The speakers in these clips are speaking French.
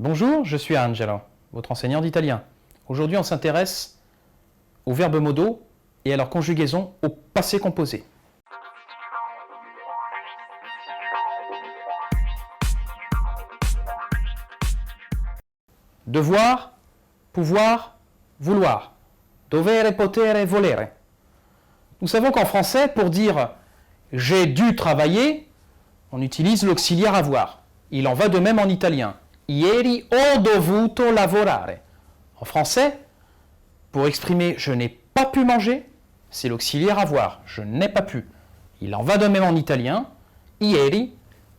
Bonjour, je suis Angelo, votre enseignant d'italien. Aujourd'hui, on s'intéresse aux verbes modaux et à leur conjugaison au passé composé. Devoir, pouvoir, vouloir. Dovere, potere, volere. Nous savons qu'en français, pour dire « j'ai dû travailler », on utilise l'auxiliaire avoir. Il en va de même en italien. Ieri ho dovuto lavorare. En français, pour exprimer « je n'ai pas pu manger », c'est l'auxiliaire avoir. Je n'ai pas pu. Il en va de même en italien. Ieri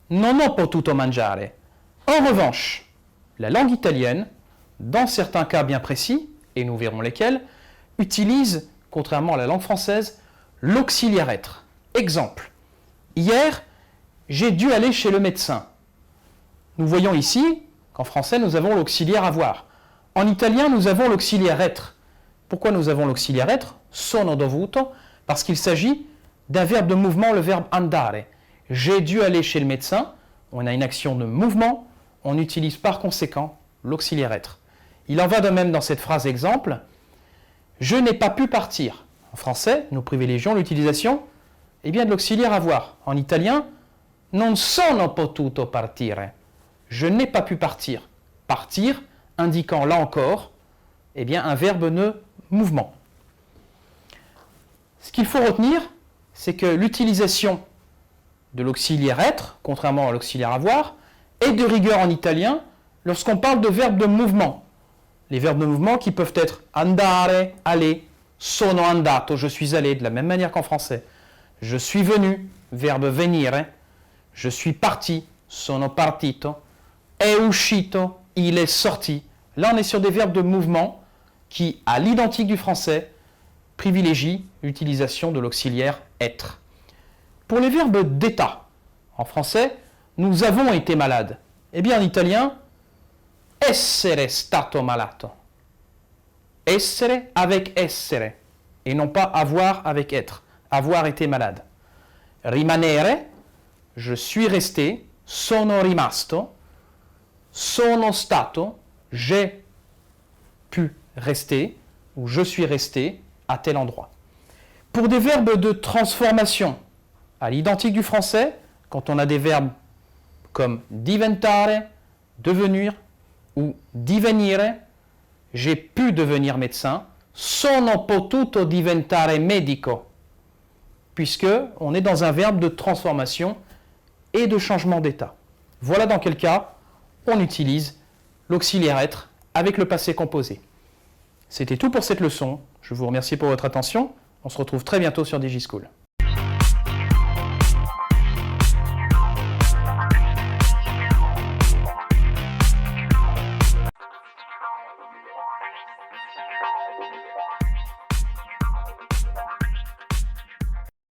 non ho potuto mangiare. En revanche, la langue italienne, dans certains cas bien précis, et nous verrons lesquels, utilise, contrairement à la langue française, l'auxiliaire être. Exemple. Hier, j'ai dû aller chez le médecin. Nous voyons ici qu'en français, nous avons l'auxiliaire avoir. En italien, nous avons l'auxiliaire être. Pourquoi nous avons l'auxiliaire être? Sono dovuto, parce qu'il s'agit d'un verbe de mouvement, le verbe andare. J'ai dû aller chez le médecin. On a une action de mouvement. On utilise par conséquent l'auxiliaire être. Il en va de même dans cette phrase exemple. Je n'ai pas pu partir. En français, nous privilégions l'utilisation de l'auxiliaire avoir. En italien, non sono potuto partire. Je n'ai pas pu partir. Partir, indiquant là encore un verbe de mouvement. Ce qu'il faut retenir, c'est que l'utilisation de l'auxiliaire être, contrairement à l'auxiliaire avoir, est de rigueur en italien lorsqu'on parle de verbes de mouvement. Les verbes de mouvement qui peuvent être andare, aller, sono andato, je suis allé, de la même manière qu'en français. Je suis venu, verbe venire. Je suis parti, sono partito. È uscito, il est sorti. Là, on est sur des verbes de mouvement qui, à l'identique du français, privilégient l'utilisation de l'auxiliaire être. Pour les verbes d'état, en français, nous avons été malades. Eh bien, en italien, essere stato malato. Essere avec essere, et non pas avoir avec être. Avoir été malade. Rimanere, je suis resté. Sono rimasto. Sono stato, j'ai pu rester, ou je suis resté à tel endroit. Pour des verbes de transformation, à l'identique du français, quand on a des verbes comme diventare, devenir, ou divenire, j'ai pu devenir médecin, sono potuto diventare medico, puisque on est dans un verbe de transformation et de changement d'état. Voilà dans quel cas on utilise l'auxiliaire être avec le passé composé. C'était tout pour cette leçon. Je vous remercie pour votre attention. On se retrouve très bientôt sur DigiSchool.